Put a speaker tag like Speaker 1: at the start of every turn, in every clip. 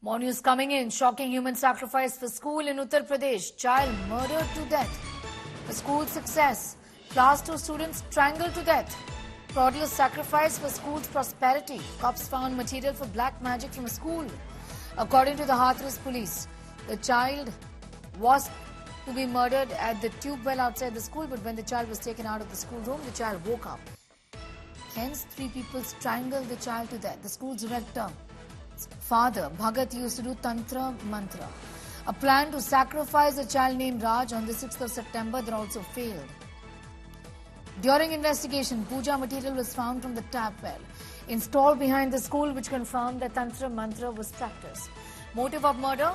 Speaker 1: More news coming in. Shocking human sacrifice for school in Uttar Pradesh. Child murdered to death. For school success. Class 2 students strangled to death. Fraudulent sacrifice for school's prosperity. Cops found material for black magic from a school. According to the Hathras police, the child was to be murdered at the tube well outside the school, but when the child was taken out of the schoolroom, the child woke up. Hence, 3 people strangled the child to death. The school's director, father, Bhagat, used to do Tantra Mantra. A plan to sacrifice a child named Raj on the 6th of September that also failed. During investigation, puja material was found from the tap well installed behind the school, which confirmed that Tantra Mantra was practiced. Motive of murder?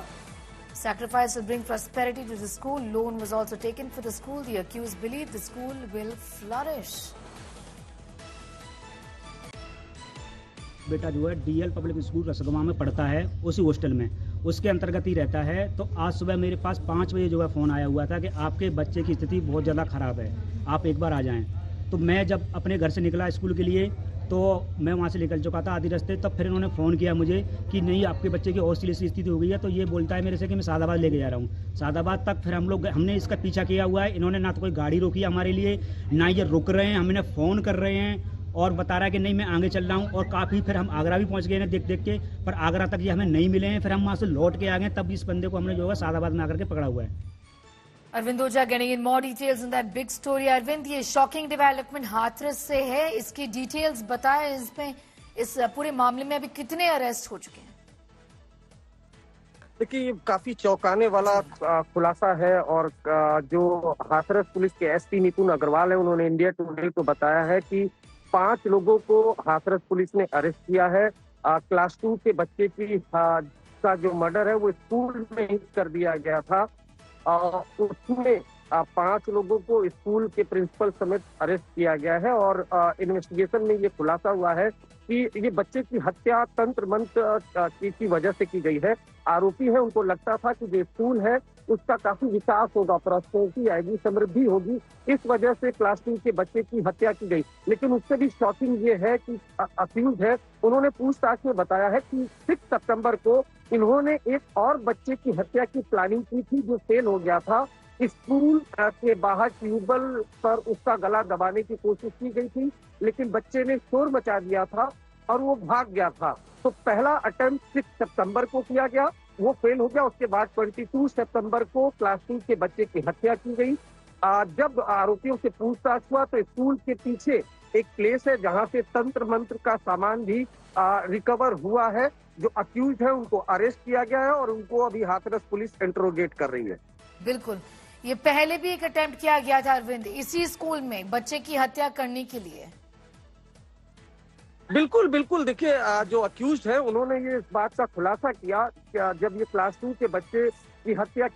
Speaker 1: Sacrifice will bring prosperity to the school. Loan was also taken for the school. The accused believed the school will flourish.
Speaker 2: बेटा जो है DL public school रसगवा में पढ़ता है, उसी hostel में उसके अंतर्गत ही रहता है। तो आज सुबह मेरे पास 5 बजे जो है फ़ोन आया हुआ था कि आपके बच्चे की स्थिति बहुत ज़्यादा ख़राब है, आप एक बार आ जाएं। तो मैं जब अपने घर से निकला स्कूल के लिए तो मैं वहाँ से निकल चुका था आधे रास्ते, तब फिर इन्होंने फ़ोन किया मुझे कि नहीं आपके बच्चे की और सीरियस स्थिति हो गई है। तो ये बोलता है मेरे से कि मैं सादाबाद लेके जा रहा हूँ। सादाबाद तक फिर हमने इसका पीछा किया हुआ है। इन्होंने ना तो कोई गाड़ी रोकी हमारे लिए, ना ये रुक रहे हैं, हमने फ़ोन कर रहे हैं और बता रहा है कि नहीं मैं आगे चल रहा हूँ। और काफ़ी फिर हम आगरा भी पहुँच गए हैं देख के, पर आगरा तक ये हमें नहीं मिले हैं। फिर हम वहाँ से लौट के आ गए, तब इस बंदे को हमने जो है सादाबाद में आकर के पकड़ा हुआ है।
Speaker 1: Arvind Oja getting in more details on that big story. Arvind, ये शॉकिंग डेवलपमेंट हाथरस से है, इसकी डिटेल्स बताएं। इसमें इस पूरे मामले में अभी कितने अरेस्ट हो चुके हैं?
Speaker 3: देखिए, काफी चौंकाने वाला खुलासा है और जो हाथरस पुलिस के एसपी निपुण अग्रवाल है, उन्होंने इंडिया टुडे को बताया है कि 5 लोगों को हाथरस पुलिस ने अरेस्ट किया है। क्लास 2 के बच्चे की का जो मर्डर है वो स्कूल में ही कर दिया गया था। उसमें 5 लोगों को स्कूल के प्रिंसिपल समेत अरेस्ट किया गया है और इन्वेस्टिगेशन में ये खुलासा हुआ है कि ये बच्चे की हत्या तंत्र मंत्र की वजह से की गई है। आरोपी है, उनको लगता था कि जो स्कूल है उसका काफी विकास होगा, प्रॉस्पेरिटी आएगी, समृद्धि होगी, इस वजह से क्लास 2 के बच्चे की हत्या की गई। लेकिन उससे भी शॉकिंग ये है कि अक्यूज है, उन्होंने पूछताछ में बताया है कि 6 सितंबर को इन्होंने एक और बच्चे की हत्या की प्लानिंग की थी जो फेल हो गया था। स्कूल के बाहर ट्यूबवेल पर उसका गला दबाने की कोशिश की गई थी, लेकिन बच्चे ने शोर मचा दिया था और वो भाग गया था। तो पहला अटेम्प्ट 6 सितंबर को किया गया, वो फेल हो गया। उसके बाद 22 सितंबर को क्लास 2 के बच्चे की हत्या की गई। जब आरोपियों से पूछताछ हुआ तो स्कूल के पीछे एक प्लेस है जहां से तंत्र मंत्र का सामान भी रिकवर हुआ है। जो अक्यूज है उनको अरेस्ट किया गया है और उनको अभी हाथरस पुलिस इंटरोगेट कर रही है।
Speaker 1: बिल्कुल, ये पहले भी एक अटेम्प्ट किया गया था अरविंद, इसी स्कूल में बच्चे की हत्या करने के लिए।
Speaker 3: बिल्कुल बिल्कुल, देखिए जो अक्यूज है उन्होंने ये इस बात का खुलासा किया कि जब ये क्लास 2 के बच्चे की हत्या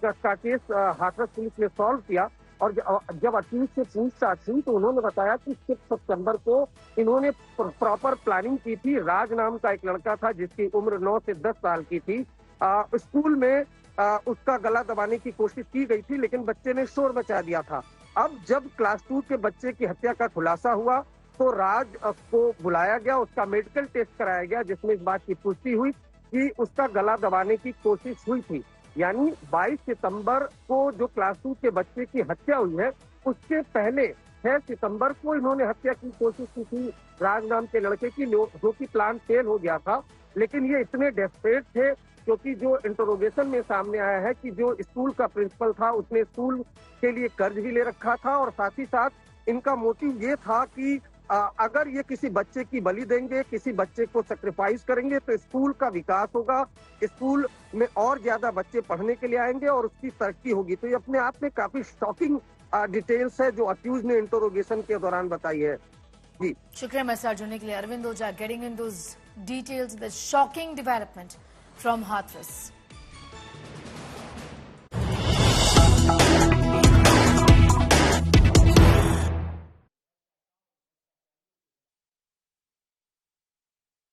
Speaker 3: का केस हाथरस पुलिस ने सॉल्व किया और जब अक्यूज से पूछताछ हुई तो उन्होंने बताया कि 6 सितंबर को इन्होंने प्रॉपर प्लानिंग की थी। राज नाम का एक लड़का था जिसकी उम्र 9 से 10 साल की थी। स्कूल में उसका गला दबाने की कोशिश की गई थी, लेकिन बच्चे ने शोर मचा दिया था। अब जब क्लास 2 के बच्चे की हत्या का खुलासा हुआ तो राज को बुलाया गया, उसका मेडिकल टेस्ट कराया गया, जिसमें इस बात की पुष्टि हुई कि उसका गला दबाने की कोशिश हुई थी। यानी 22 सितंबर को जो क्लास 2 के बच्चे की हत्या हुई है, उससे पहले 6 सितंबर को इन्होंने हत्या की कोशिश की थी राज नाम के लड़के की, जो कि प्लान फेल हो गया था। लेकिन ये इतने डेस्परेट थे क्योंकि जो इंटरोगेशन में सामने आया है कि जो स्कूल का प्रिंसिपल था उसने स्कूल के लिए कर्ज भी ले रखा था और साथ ही साथ इनका मोटिव ये था कि अगर ये किसी बच्चे की बलि देंगे, किसी बच्चे को सेक्रीफाइस करेंगे तो स्कूल का विकास होगा, स्कूल में और ज्यादा बच्चे पढ़ने के लिए आएंगे और उसकी तरक्की होगी। तो ये अपने आप में काफी शॉकिंग डिटेल्स है जो अक्यूज ने इंटरोगेशन के दौरान बताई है। जी
Speaker 1: शुक्रिया मैसेज जुड़ने के लिए Arvind Ojha, getting in those details, the shocking development from Hathras.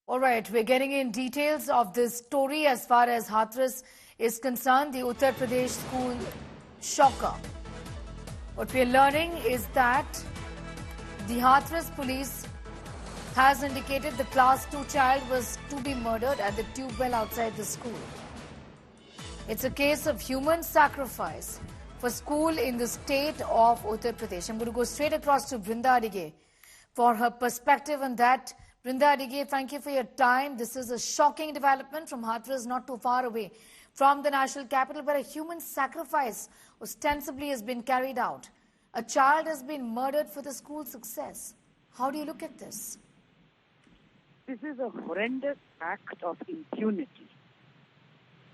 Speaker 1: All right, we're getting in details of this story as far as Hathras is concerned, the Uttar Pradesh school shocker. What we're learning is that the Hathras police has indicated the class 2 child was to be murdered at the tube well outside the school. It's a case of human sacrifice for school in the state of Uttar Pradesh. I'm going to go straight across to Brinda Adige for her perspective on that. Brinda Adige, thank you for your time. This is a shocking development from Hathras, not too far away from the national capital, where a human sacrifice ostensibly has been carried out. A child has been murdered for the school success. How do you look at this?
Speaker 4: This is a horrendous act of impunity.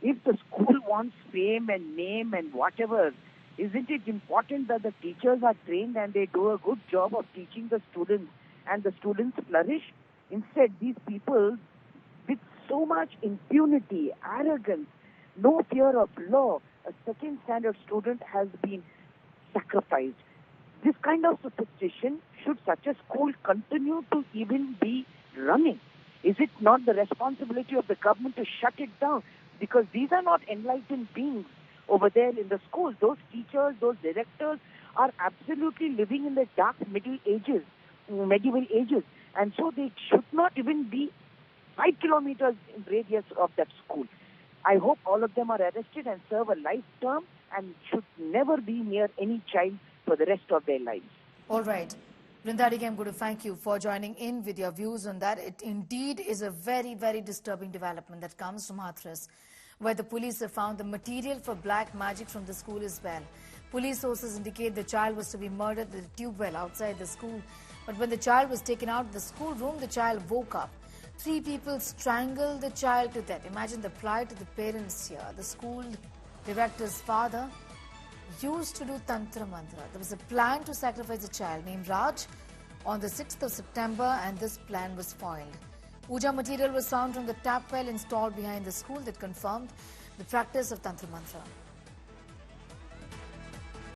Speaker 4: If the school wants fame and name and whatever, isn't it important that the teachers are trained and they do a good job of teaching the students and the students flourish? Instead, these people, with so much impunity, arrogance, no fear of law, a second standard student has been sacrificed. This kind of superstition, should such a school continue to even be running? Is it not the responsibility of the government to shut it down? Because these are not enlightened beings over there in the schools. Those teachers, those directors are absolutely living in the dark medieval ages. And so they should not even be 5 kilometers in radius of that school. I hope all of them are arrested and serve a life term and should never be near any child for the rest of their lives.
Speaker 1: All right. Brinda Adige, I'm going to thank you for joining in with your views on that. It indeed is a very, very disturbing development that comes from Hathras, where the police have found the material for black magic from the school as well. Police sources indicate the child was to be murdered at the tube well outside the school. But when the child was taken out of the school room, the child woke up. 3 people strangled the child to death. Imagine the plight of the parents here. The school director's father used to do Tantra Mantra. There was a plan to sacrifice a child named Raj on the 6th of September, and this plan was foiled. Puja material was found from the tap well installed behind the school that confirmed the practice of Tantra Mantra.